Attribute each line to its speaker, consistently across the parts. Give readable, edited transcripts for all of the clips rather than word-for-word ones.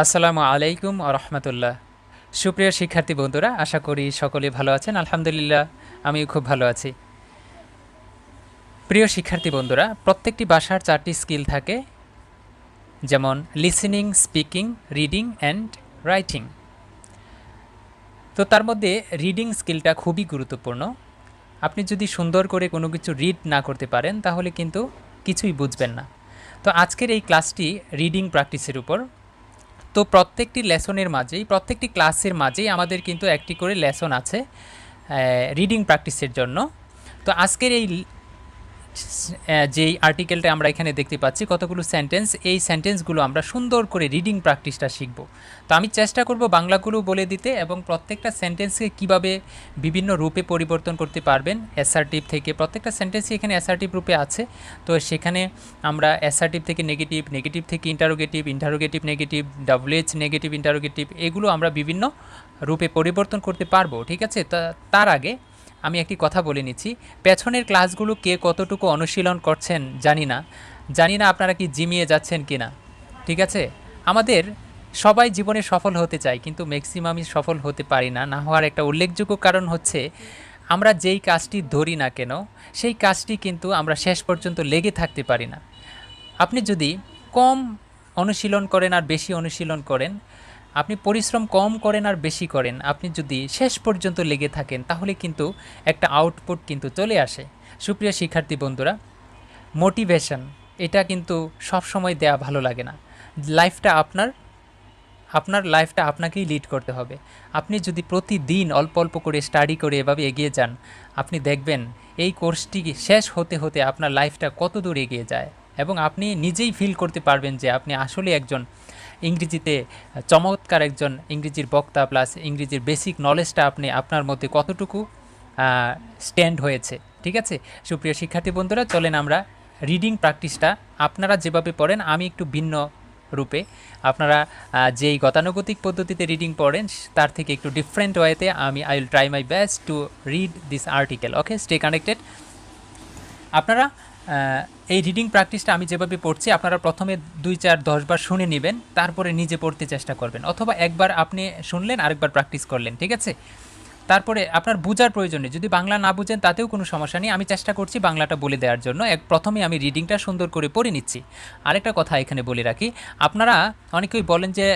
Speaker 1: আসসালামু আলাইকুম রহমতুল্লাহ। সুপ্রিয় শিক্ষার্থী বন্ধুরা, আশা করি সকলে ভালো আছেন। আলহামদুলিল্লাহ, আমিও খুব ভালো আছি। প্রিয় শিক্ষার্থী বন্ধুরা, প্রত্যেকটি ভাষার 4টি স্কিল থাকে, যেমন listening, speaking, reading and writing. তো তার মধ্যে রিডিং স্কিলটা খুবই গুরুত্বপূর্ণ। আপনি যদি সুন্দর করে কোনো কিছু রিড না করতে পারেন তাহলে কিন্তু কিছুই বুঝবেন না। তো আজকের এই ক্লাসটি রিডিং প্র্যাকটিসের উপর। তো প্রত্যেকটি লেসনের মাঝেই, প্রত্যেকটি ক্লাসের মাঝেই আমাদের কিন্তু একটি করে লেসন আছে রিডিং প্র্যাকটিসের জন্য। তো আজকের এই যেই আর্টিকেলটা আমরা এখানে দেখতে পাচ্ছি, কতগুলো সেন্টেন্স, এই সেন্টেন্সগুলো আমরা সুন্দর করে রিডিং প্র্যাকটিসটা শিখব। তো আমি চেষ্টা করব বাংলাগুলো বলে দিতে এবং প্রত্যেকটা সেন্টেন্সকে কিভাবে বিভিন্ন রূপে পরিবর্তন করতে পারবেন অ্যাসার্টিভ থেকে। প্রত্যেকটা সেন্টেন্সই এখানে অ্যাসার্টিভ রূপে আছে। তো সেখানে আমরা অ্যাসার্টিভ থেকে নেগেটিভ, নেগেটিভ থেকে interrogative, interrogative negative, WH negative interrogative, এগুলো আমরা বিভিন্ন রূপে পরিবর্তন করতে পারবো। ঠিক আছে? তার আগে আমি একটি কথা বলে নিচ্ছি। পেছনের ক্লাসগুলো কে কতটুকু অনুশীলন করছেন জানি না আপনারা কি জিমিয়ে যাচ্ছেন কি না। ঠিক আছে? আমাদের সবাই জীবনে সফল হতে চায়, কিন্তু ম্যাক্সিমামই সফল হতে পারি না। না হওয়ার একটা উল্লেখযোগ্য কারণ হচ্ছে আমরা যেই কাজটি ধরি না কেন, সেই কাজটি কিন্তু আমরা শেষ পর্যন্ত লেগে থাকতে পারি না। আপনি যদি কম অনুশীলন করেন আর বেশি অনুশীলন করেন, আপনি পরিশ্রম কম করেন আর বেশি করেন, আপনি যদি শেষ পর্যন্ত লেগে থাকেন তাহলে কিন্তু একটা আউটপুট কিন্তু চলে আসে। সুপ্রিয় শিক্ষার্থী বন্ধুরা, মোটিভেশন এটা কিন্তু সব সময় দেয়া ভালো লাগে না। লাইফটা আপনার লাইফটা আপনাকেই লিড করতে হবে। আপনি যদি প্রতিদিন অল্প অল্প করে স্টাডি করে এভাবে এগিয়ে যান, আপনি দেখবেন এই কোর্সটি শেষ হতে হতে আপনার লাইফটা কত দূর এগিয়ে যায় এবং আপনি নিজেই ফিল করতে পারবেন যে আপনি আসলে একজন ইংরেজিতে চমৎকার একজন ইংরেজির বক্তা, প্লাস ইংরেজির বেসিক নলেজটা আপনার মধ্যে কতটুকু স্ট্যান্ড হয়েছে। ঠিক আছে? সুপ্রিয় শিক্ষার্থী বন্ধুরা, চলেন আমরা রিডিং প্র্যাকটিসটা আপনারা যেভাবে পড়েন আমি একটু ভিন্ন রূপে, আপনারা যেই গতানুগতিক পদ্ধতিতে রিডিং পড়েন তার থেকে একটু ডিফারেন্ট ওয়েতে I will try my best to read this article. Okay, stay connected. আপনারা এই রিডিং প্র্যাকটিসটা আমি যেভাবে পড়ছি আপনারা প্রথমে 2, 4, 10 বার শুনে নেবেন, তারপরে নিজে পড়তে চেষ্টা করবেন, অথবা একবার আপনি শুনলেন আরেকবার প্র্যাকটিস করলেন। ঠিক আছে? তারপরে আপনার বোঝার প্রয়োজন নেই, যদি বাংলা না বুঝেন তাতেও কোনো সমস্যা নেই, আমি চেষ্টা করছি বাংলাটা বলে দেওয়ার জন্য। প্রথমে আমি রিডিংটা সুন্দর করে পড়ে নিচ্ছি। আরেকটা কথা এখানে বলে রাখি, আপনারা অনেকেই বলেন যে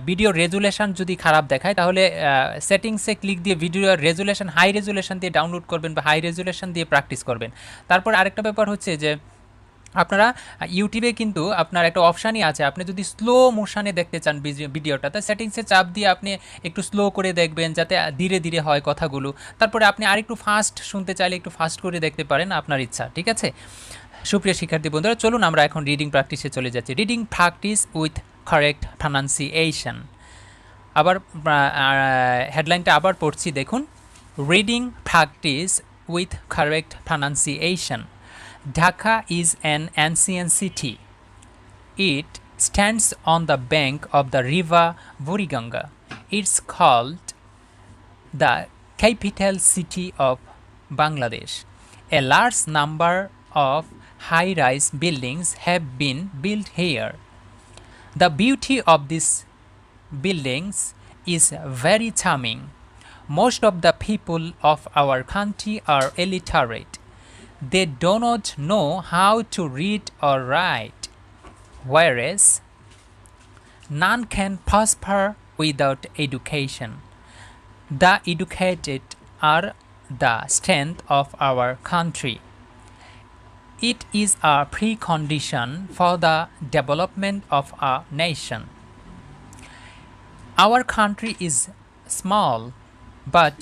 Speaker 1: ভিডিও রেজুলেশন যদি খারাপ দেখায় তাহলে সেটিংসে ক্লিক দিয়ে ভিডিও রেজুলেশন হাই রেজুলেশন দিয়ে ডাউনলোড করবেন বা হাই রেজুলেশন দিয়ে প্র্যাকটিস করবেন। তারপর আরেকটা ব্যাপার হচ্ছে যে আপনারা ইউটিউবে কিন্তু আপনার একটা অপশানই আছে, আপনি যদি স্লো মোশনে দেখতে চান ভিডিওটা, তো সেটিংসে চাপ দিয়ে আপনি একটু স্লো করে দেখবেন যাতে ধীরে ধীরে হয় কথাগুলো। তারপরে আপনি আরেকটু ফাস্ট শুনতে চাইলে একটু ফাস্ট করে দেখতে পারেন, আপনার ইচ্ছা। ঠিক আছে? সুপ্রিয় শিক্ষার্থী বন্ধুরা, চলুন আমরা এখন রিডিং প্র্যাকটিসে চলে যাচ্ছি। Reading practice with correct pronunciation. আবার হেডলাইনটা আবার পড়ছি, দেখুন। Reading practice with correct pronunciation. Dhaka is an ancient city. It stands on the bank of the river Buriganga. It's called the capital city of Bangladesh. A large number of high-rise buildings have been built here. The beauty of these buildings is very charming. Most of the people of our country are illiterate. They do not know how to read or write, whereas none can prosper without education. The educated are the strength of our country. It is a precondition for the development of a nation. Our country is small, but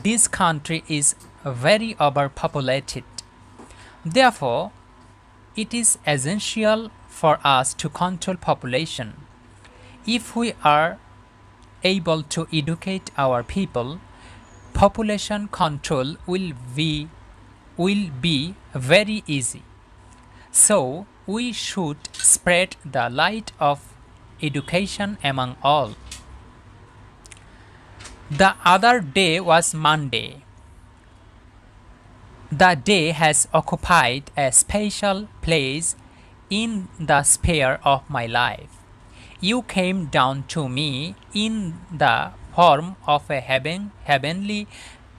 Speaker 1: this country is very overpopulated. Therefore, it is essential for us to control population. If we are able to educate our people, population control will be very easy. So, we should spread the light of education among all. The other day was Monday. The day has occupied a special place in the sphere of my life. You came down to me in the form of a heavenly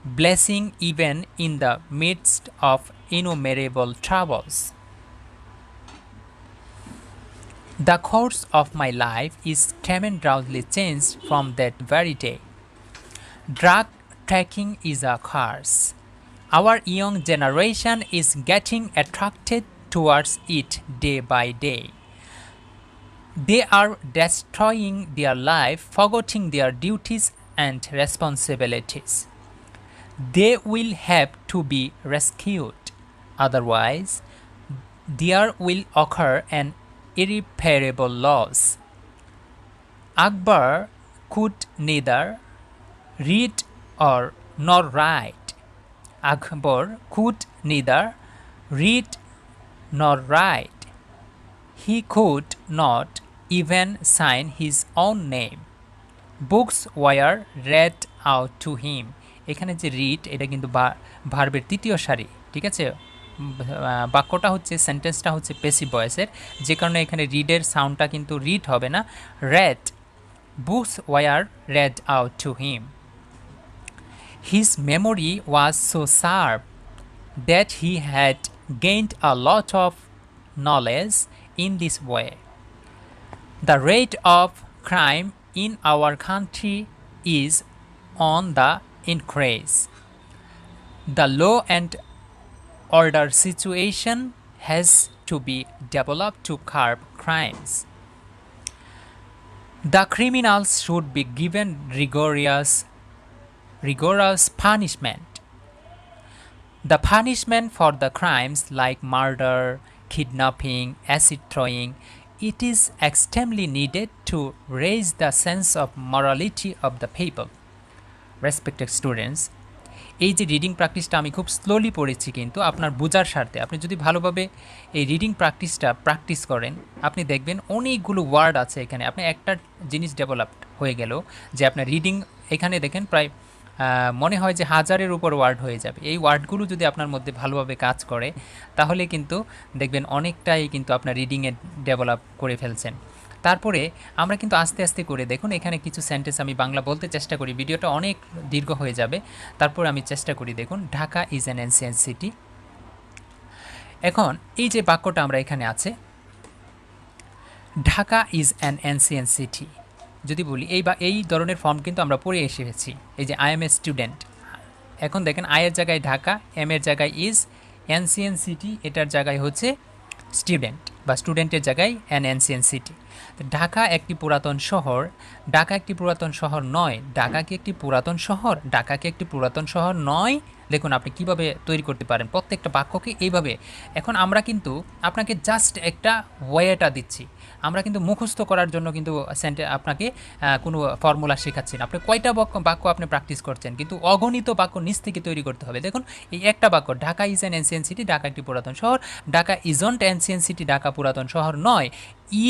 Speaker 1: blessing, even in the midst of innumerable troubles. The course of my life is tremendously changed from that very day. Drug taking is a curse. Our young generation is getting attracted towards it day by day. They are destroying their life, forgetting their duties and responsibilities. They will have to be rescued. Otherwise, there will occur an irreparable loss. Akbar could neither read or nor write. Akbar could neither read nor write. He could not even sign his own name. Books were read out to him. এখানে যে read এটা কিন্তু ভার্বের তৃতীয় সারি, ঠিক আছে। বাক্যটা হচ্ছে, সেন্টেন্সটা হচ্ছে পেসিভ ভয়েসের, যে কারণে এখানে রিডের সাউন্ডটা কিন্তু রিড হবে না, red. Books were red out to him. His memory was so sharp that he had gained a lot of knowledge in this way. The rate of crime in our country is on the increase. The law and order situation has to be developed to curb crimes. The criminals should be given rigorous punishment. The punishment for the crimes like murder, kidnapping, acid throwing, it is extremely needed to raise the sense of morality of the people. Respected students, এই যে reading প্র্যাকটিসটা আমি খুব slowly পড়েছি, কিন্তু আপনার বোঝার স্বার্থে আপনি যদি ভালোভাবে এই রিডিং প্র্যাকটিসটা প্র্যাকটিস করেন, আপনি দেখবেন অনেকগুলো ওয়ার্ড আছে এখানে। আপনি একটা জিনিস ডেভেলপড হয়ে গেল যে আপনার রিডিং, এখানে দেখেন প্রায় মনে হয় যে 1000-এর উপর ওয়ার্ড হয়ে যাবে। এই ওয়ার্ডগুলো যদি আপনার মধ্যে ভালোভাবে কাজ করে, তাহলে কিন্তু দেখবেন অনেকটাই কিন্তু আপনার রিডিংয়ে ডেভেলপ করে ফেলছেন। তারপরে আমরা কিন্তু আস্তে আস্তে করে দেখুন, এখানে কিছু সেন্টেন্স আমি বাংলা বলতে চেষ্টা করি, ভিডিওটা অনেক দীর্ঘ হয়ে যাবে। তারপর আমি চেষ্টা করি, দেখুন, Dhaka is an ancient city. এখন এই যে বাক্যটা আমরা এখানে আছে, Dhaka is an ancient city, যদি বলি এই ধরনের ফর্ম কিন্তু আমরা পড়ে এসেছি। এই যে আই এম এ স্টুডেন্ট, এখন দেখেন আয়ের জায়গায় ঢাকা, এম এর জায়গায় ইজ, এনসিয়েন্ট সিটি এটার জায়গায় হচ্ছে স্টুডেন্ট বা স্টুডেন্টের জায়গায় অ্যান এনসিয়েন্ট সিটি। ঢাকা একটি পুরাতন শহর। ঢাকা একটি পুরাতন শহর নয়। ঢাকা কি একটি পুরাতন শহর? ঢাকা কি একটি পুরাতন শহর নয়। দেখুন আপনি কিভাবে তৈরি করতে পারেন প্রত্যেকটা বাক্যকে এইভাবে। এখন আমরা কিন্তু আপনাকে জাস্ট একটা ওয়েটা দিচ্ছি, আমরা কিন্তু মুখস্থ করার জন্য কিন্তু আপনাকে কোনো ফর্মুলা শেখাচ্ছি না। আপনি কয়টা বাক্য আপনি প্র্যাকটিস করছেন, কিন্তু অগণিত বাক্য নিচ থেকে তৈরি করতে হবে। দেখুন এই একটা বাক্য, Dhaka is an ancient city, Dhaka একটি পুরাতন শহর। Dhaka isn't ancient city, Dhaka পুরাতন শহর নয়।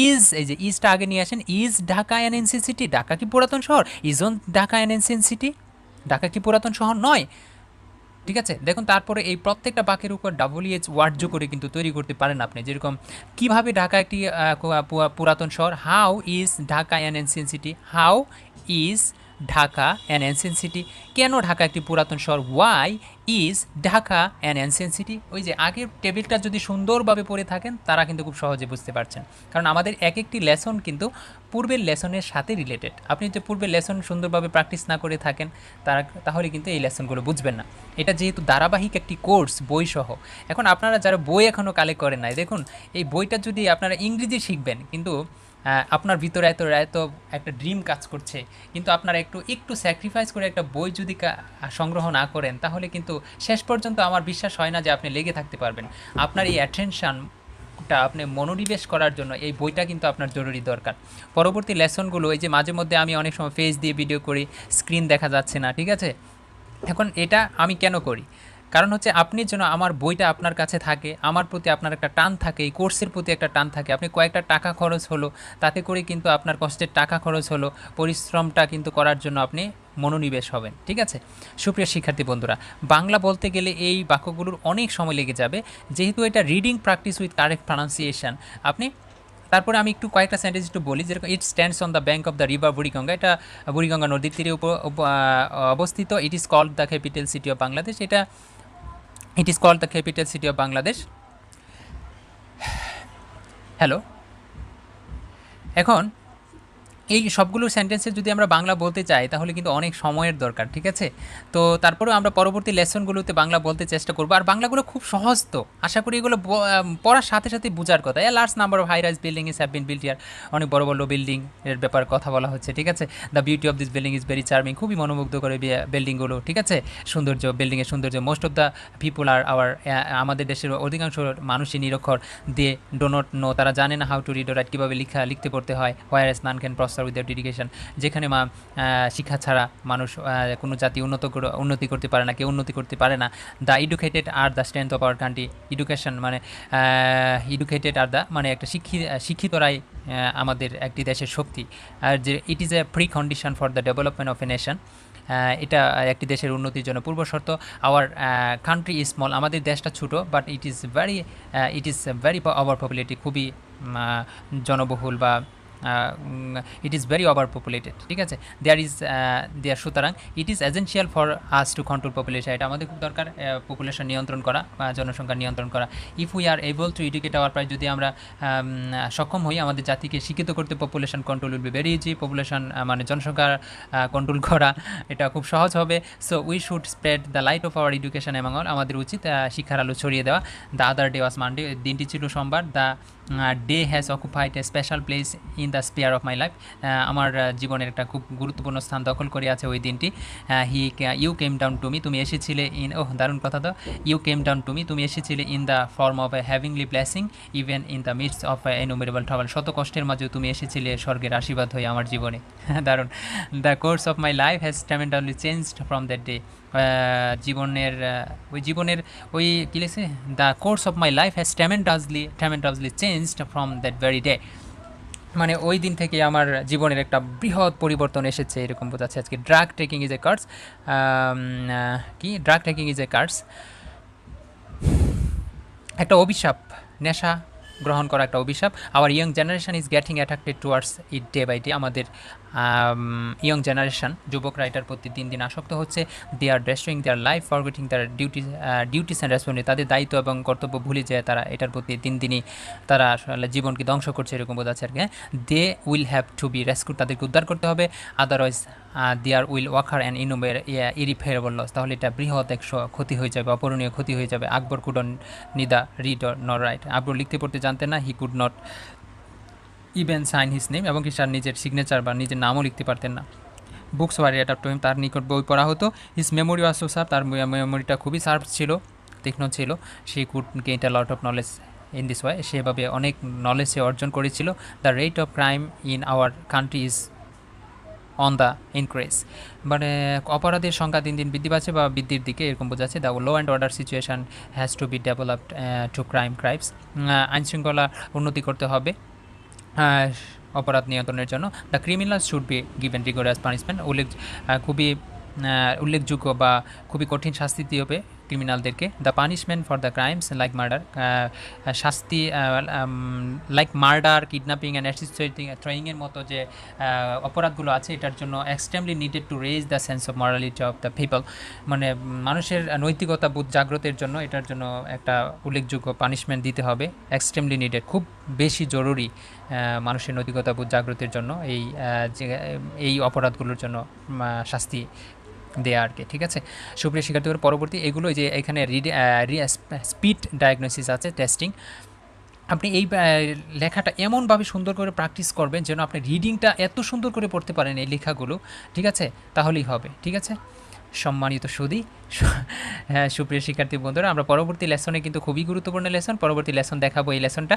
Speaker 1: ইজ, এই যে ইজটা আগে নিয়ে আসেন, is Dhaka an ancient city, Dhaka কি পুরাতন শহর? Isn't Dhaka an ancient city, Dhaka কি পুরাতন শহর নয়। ঠিক আছে, দেখুন তারপরে এই প্রত্যেকটা বাক্যের উপর WH ওয়ার্ড যোগ করে কিন্তু তৈরি করতে পারেন আপনি। যেরকম কিভাবে ঢাকা একটি পুরাতন শহর, how is Dhaka an ancient city, how is Dhaka an ancient city, কেন ঢাকা একটি পুরাতন শহর, why is Dhaka an ancient city. ওই যে আগের টেবিলটা যদি সুন্দরভাবে পড়ে থাকেন, তারা কিন্তু খুব সহজে বুঝতে পারছেন, কারণ আমাদের এক একটি লেসন কিন্তু পূর্বের লেসনের সাথে রিলেটেড। আপনি যে পূর্বের লেসন সুন্দরভাবে প্র্যাকটিস না করে থাকেন, তাহলে কিন্তু এই লেসনগুলো বুঝবেন না। এটা যেহেতু ধারাবাহিক একটি কোর্স বইসহ, এখন আপনারা যারা বই এখনও কালেক্ট করেন নাই, দেখুন এই বইটা যদি আপনারা ইংরেজি শিখবেন, কিন্তু আপনার ভিতরে এত একটা ড্রিম কাজ করছে, কিন্তু আপনারা একটু স্যাক্রিফাইস করে একটা বই যদি সংগ্রহ না করেন, তাহলে কিন্তু শেষ পর্যন্ত আমার বিশ্বাস হয় না যে আপনি লেগে থাকতে পারবেন। আপনার এই অ্যাটেনশনটা আপনি মনোনিবেশ করার জন্য এই বইটা কিন্তু আপনার জরুরি দরকার। পরবর্তী লেসনগুলো, এই যে মাঝে মধ্যে আমি অনেক সময় ফেস দিয়ে ভিডিও করি, স্ক্রিন দেখা যাচ্ছে না, ঠিক আছে। এখন এটা আমি কেন করি? কারণ হচ্ছে আপনি যেন আমার বইটা আপনার কাছে থাকে, আমার প্রতি আপনার একটা টান থাকে, এই কোর্সের প্রতি একটা টান থাকে। আপনি কয়েকটা টাকা খরচ হলো, তাতে করে কিন্তু আপনার কষ্টের টাকা খরচ হলো, পরিশ্রমটা কিন্তু করার জন্য আপনি মনোনিবেশ হবেন, ঠিক আছে। সুপ্রিয় শিক্ষার্থী বন্ধুরা, বাংলা বলতে গেলে এই বাক্যগুলোর অনেক সময় লেগে যাবে, যেহেতু এটা reading practice with correct pronunciation. আপনি তারপরে আমি একটু কয়েকটা সেন্টেন্স একটু বলি, যেরকম it stands on the bank of the river Buriganga, এটা বুড়িগঙ্গা নদীর তীরে অবস্থিত। It is called the capital city of Bangladesh, এটা it is called the capital city of Bangladesh. Hello, এখন এই সবগুলো সেন্টেন্সে যদি আমরা বাংলা বলতে চাই তাহলে কিন্তু অনেক সময়ের দরকার, ঠিক আছে? তো তারপরেও আমরা পরবর্তী লেসনগুলোতে বাংলা বলতে চেষ্টা করবো। আর বাংলাগুলো খুব সহজ, তো আশা করি এগুলো পড়ার সাথে সাথে বোঝার কথা। A large number of high rise building is have been build year, অনেক বড় বড় বিল্ডিং এর ব্যাপারে কথা বলা হচ্ছে, ঠিক আছে? The beauty of this building is very charming, খুবই মনোমুগ্ধ করে বিল্ডিংগুলো, ঠিক আছে? সৌন্দর্য, বিল্ডিংয়ের সৌন্দর্য। Most of the people are our, আমাদের দেশের অধিকাংশ মানুষই নিরক্ষর। দে ডো নট নো, তারা জানে না হাউ টু রিড রাইট, কীভাবে লিখতে পড়তে হয়। Whereas none can prosper without education, যেখানে শিক্ষা ছাড়া মানুষ কোনো জাতি উন্নতি করতে পারে না, কেউ উন্নতি করতে পারে না। The educated are the strength of our country, education মানে এডুকেটেড আর দ্য মানে একটা শিক্ষিতরাই আমাদের একটি দেশের শক্তি। আর যে it is a pre condition for the development of a nation, এটা একটি দেশের উন্নতির জন্য পূর্ব শর্ত। আওয়ার কান্ট্রি ইজ স্মল, আমাদের দেশটা ছোটো, but it is very over populated, খুবই জনবহুল বা it is very over populated, ঠিক আছে? দেয়ার সুতরাং it is essential for us to control population, এটা আমাদের খুব দরকার পপুলেশন নিয়ন্ত্রণ করা বা জনসংখ্যা নিয়ন্ত্রণ করা। If we are able to educate hour প্রায়, যদি আমরা সক্ষম হই আমাদের জাতিকে শিক্ষিত করতে, population control will be very easy, population মানে জনসংখ্যা কন্ট্রোল করা এটা খুব সহজ হবে। So we should spread the light of our education among all, আমাদের উচিত শিক্ষার আলো ছড়িয়ে দেওয়া। The other day was Monday, দিনটি ছিল সোমবার। The day has occupied a special place in the spare of my life, আমার জীবনের একটা খুব গুরুত্বপূর্ণ স্থান দখল করে আছে ওই দিনটি। You came down to me, তুমি এসেছিলে ইন, দারুণ কথা তো, you came down to me, তুমি এসেছিলে in the form of a heavenly blessing even in the midst of a innumerable travel, শত কষ্টের মাঝেও তুমি এসেছিলে স্বর্গের আশীর্বাদ হয়ে আমার জীবনে। দারুণ। The course of my life has tremendously changed from that day, জীবনের ওই কী লিখছে, the course of my life has tremendously changed from that very day, মানে ওই দিন থেকে আমার জীবনের একটা বৃহৎ পরিবর্তন এসেছে, এরকম বোঝাচ্ছে আজকে। Drug taking is a curse, কি drug taking is a curse, একটা অভিশাপ, নেশা গ্রহণ করা একটা অভিশাপ। Our young generation is getting attracted towards it day by day, আমাদের ইয়ং জেনারেশন, যুবকরা এটার প্রতি দিন দিন আসক্ত হচ্ছে। They are destroying their life, forgetting their duties and responsibility, তাদের দায়িত্ব এবং কর্তব্য ভুলে যায় তারা এটার প্রতি দিন দিনই তারা আসলে জীবনকে ধ্বংস করছে, এরকম বোঝাচ্ছে আর কি। They will have to be rescued, তাদেরকে উদ্ধার করতে হবে। Otherwise there will occur and irreparable loss, তাহলে এটা বৃহৎ এক ক্ষতি হয়ে যাবে, অপূরণীয় ক্ষতি হয়ে যাবে। Akbar could neither read or not write, Akbar লিখতে পড়তে জানতেন না। He could not even sign his name, এবং কি তার নিজের সিগনেচার বা নিজের নামও লিখতে পারতেন না। Books were read to him, তার নিকট বই পড়া হতো। His memory was so sharp, তার মেমোরিটা খুবই শার্প ছিল, তীক্ষ্ণ ছিল। সে could gain a lot of knowledge in this way, সেভাবে অনেক নলেজ সে অর্জন করেছিল। The rate of crime in our country is on the increase, মানে অপরাধের সংখ্যা দিন দিন বৃদ্ধি পাচ্ছে বা বৃদ্ধির দিকে, এরকম বোঝাচ্ছে। The law and order situation has to be developed to crimes, আইনশৃঙ্খলা উন্নতি করতে হবে অপরাধ নিয়ন্ত্রণের জন্য। The criminal should be given rigorous punishment, খুবই উল্লেখযোগ্য বা খুবই কঠিন শাস্তি দিতে হবে ক্রিমিনালদেরকে। The punishment for the crimes like murder, শাস্তি লাইক মার্ডার, কিডন্যাপিং অ্যান্ড থ্রোয়িংয়ের মতো যে অপরাধগুলো আছে, এটার জন্য extremely needed to raise the sense of morality of the people, মানে মানুষের নৈতিকতা বোধ জাগ্রতের জন্য এটার জন্য একটা উল্লেখযোগ্য পানিশমেন্ট দিতে হবে। এক্সট্রিমলি নিডেড, খুব বেশি জরুরি মানুষের নৈতিকতা বোধ জাগ্রতের জন্য এই অপরাধগুলোর জন্য শাস্তি দেয়া আর কি, ঠিক আছে। সুপ্রিয় শিক্ষার্থীদের পরবর্তী এগুলো যে এখানে স্পিড ডায়াগনোসিস আছে, টেস্টিং, আপনি এই লেখাটা এমনভাবে সুন্দর করে প্র্যাকটিস করবেন যেন আপনি রিডিংটা এত সুন্দর করে পড়তে পারেন এই লেখাগুলো, ঠিক আছে, তাহলেই হবে, ঠিক আছে। সম্মানিত সুধী, হ্যাঁ সুপ্রিয় শিক্ষার্থী বন্ধুরা, আমরা পরবর্তী লেসনে কিন্তু খুবই গুরুত্বপূর্ণ লেসন, পরবর্তী লেসন দেখাবো এই লেসনটা,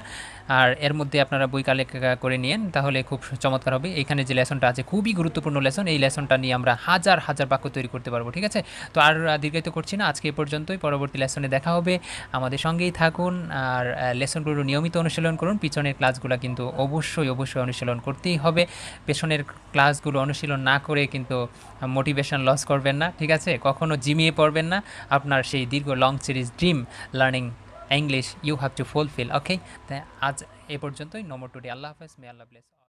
Speaker 1: আর এর মধ্যে আপনারা বই কালেক্ট করে নিন, তাহলে খুব চমৎকার হবে। এখানে যে লেসনটা আছে খুবই গুরুত্বপূর্ণ লেসন, এই লেসনটা নিয়ে আমরা হাজার হাজার বাক্য তৈরি করতে পারবো, ঠিক আছে। তো আর দীর্ঘায়িত করছি না, আজকে এ পর্যন্তই, পরবর্তী লেসনে দেখা হবে, আমাদের সঙ্গেই থাকুন, আর লেসনগুলো নিয়মিত অনুশীলন করুন। পিছনের ক্লাসগুলো কিন্তু অবশ্যই অনুশীলন করতেই হবে, পেছনের ক্লাসগুলো অনুশীলন না করে কিন্তু মোটিভেশন লস করবেন না, ঠিক আছে, কখনো জিমিয়ে পড়বেন না, আপনার সেই দীর্ঘ long series dream learning English you have to fulfill. Okay, আজ এ পর্যন্তই। No more today. আল্লাহ হাফেজ। May Allah bless.